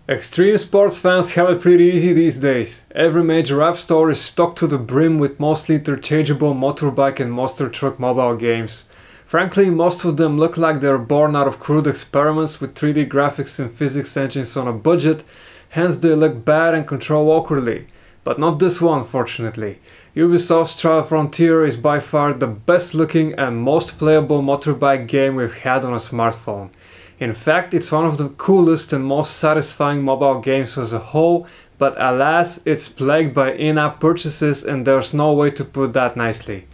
Extreme sports fans have it pretty easy these days. Every major app store is stocked to the brim with mostly interchangeable motorbike and monster truck mobile games. Frankly, most of them look like they're born out of crude experiments with 3D graphics and physics engines on a budget, hence they look bad and control awkwardly. But not this one, fortunately. Ubisoft's Trial Frontier is by far the best looking and most playable motorbike game we've had on a smartphone. In fact, it's one of the coolest and most satisfying mobile games as a whole, but alas, it's plagued by in-app purchases and there's no way to put that nicely.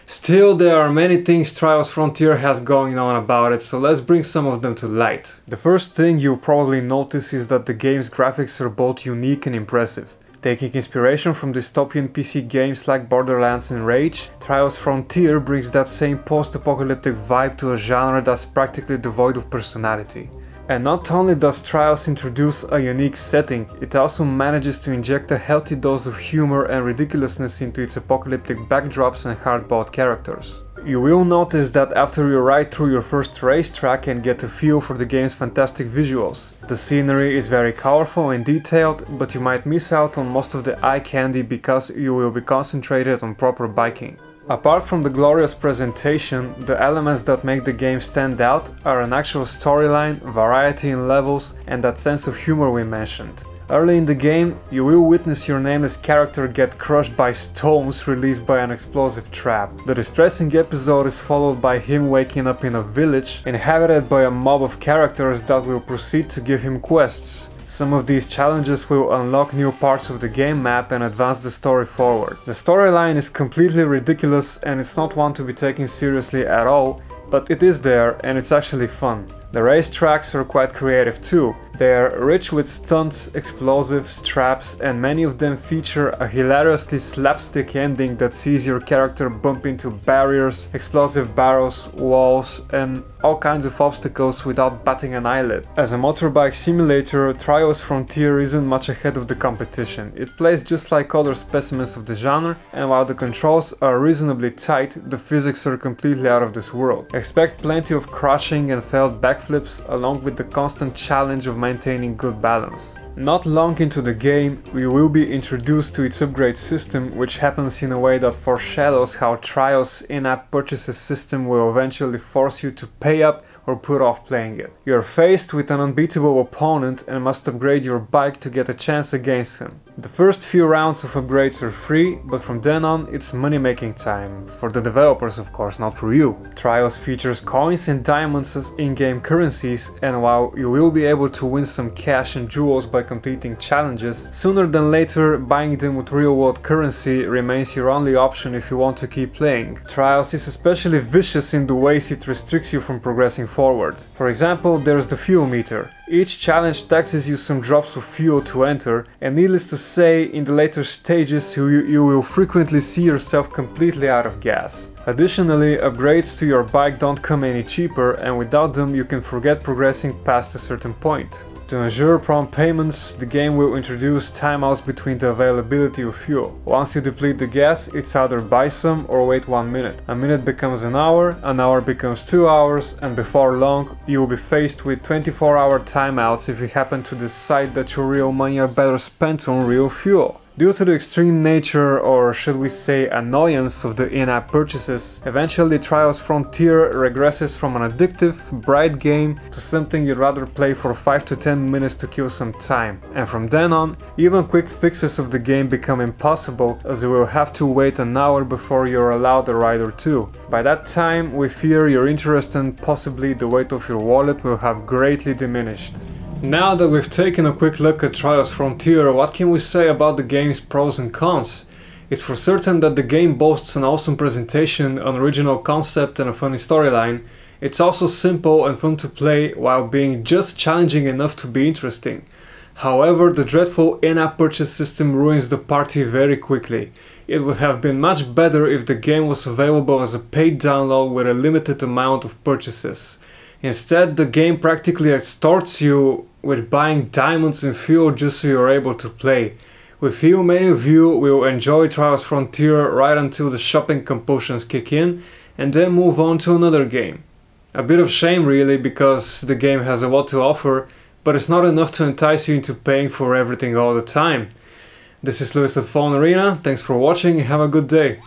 Still, there are many things Trials Frontier has going on about it, so let's bring some of them to light. The first thing you'll probably notice is that the game's graphics are both unique and impressive. Taking inspiration from dystopian PC games like Borderlands and Rage, Trials Frontier brings that same post-apocalyptic vibe to a genre that's practically devoid of personality. And not only does Trials introduce a unique setting, it also manages to inject a healthy dose of humor and ridiculousness into its apocalyptic backdrops and hardboiled characters. You will notice that after you ride through your first racetrack and get a feel for the game's fantastic visuals. The scenery is very colorful and detailed, but you might miss out on most of the eye candy because you will be concentrated on proper biking. Apart from the glorious presentation, the elements that make the game stand out are an actual storyline, variety in levels, and that sense of humor we mentioned. Early in the game, you will witness your nameless character get crushed by stones released by an explosive trap. The distressing episode is followed by him waking up in a village inhabited by a mob of characters that will proceed to give him quests. Some of these challenges will unlock new parts of the game map and advance the story forward. The storyline is completely ridiculous and it's not one to be taken seriously at all, but it is there and it's actually fun. The racetracks are quite creative too. They are rich with stunts, explosives, traps, and many of them feature a hilariously slapstick ending that sees your character bump into barriers, explosive barrels, walls, and all kinds of obstacles without batting an eyelid. As a motorbike simulator, Trials Frontier isn't much ahead of the competition. It plays just like other specimens of the genre, and while the controls are reasonably tight, the physics are completely out of this world. Expect plenty of crashing and failed backflips, along with the constant challenge of maintaining good balance. Not long into the game, we will be introduced to its upgrade system, which happens in a way that foreshadows how Trials' in-app purchases system will eventually force you to pay up or put off playing it. You are faced with an unbeatable opponent and must upgrade your bike to get a chance against him. The first few rounds of upgrades are free, but from then on it's money making time. For the developers of course, not for you. Trials features coins and diamonds as in-game currencies, and while you will be able to win some cash and jewels by completing challenges, sooner than later buying them with real-world currency remains your only option if you want to keep playing. Trials is especially vicious in the ways it restricts you from progressing forward. For example, there's the fuel meter. Each challenge taxes you some drops of fuel to enter, and needless to say, in the later stages you will frequently see yourself completely out of gas. Additionally, upgrades to your bike don't come any cheaper, and without them you can forget progressing past a certain point. To ensure prompt payments, the game will introduce timeouts between the availability of fuel. Once you deplete the gas, it's either buy some or wait 1 minute. A minute becomes an hour becomes 2 hours, and before long you will be faced with 24-hour timeouts if you happen to decide that your real money are better spent on real fuel. Due to the extreme nature, or should we say annoyance, of the in-app purchases, eventually Trials Frontier regresses from an addictive, bright game to something you'd rather play for 5 to 10 minutes to kill some time. And from then on, even quick fixes of the game become impossible, as you will have to wait an hour before you're allowed a ride or two. By that time, we fear your interest and possibly the weight of your wallet will have greatly diminished. Now that we've taken a quick look at Trials Frontier, what can we say about the game's pros and cons? It's for certain that the game boasts an awesome presentation, an original concept and a funny storyline. It's also simple and fun to play while being just challenging enough to be interesting. However, the dreadful in-app purchase system ruins the party very quickly. It would have been much better if the game was available as a paid download with a limited amount of purchases. Instead, the game practically extorts you with buying diamonds and fuel just so you're able to play. We feel many of you will enjoy Trials Frontier right until the shopping compulsions kick in and then move on to another game. A bit of shame really, because the game has a lot to offer, but it's not enough to entice you into paying for everything all the time. This is Lewis at PhoneArena, thanks for watching and have a good day.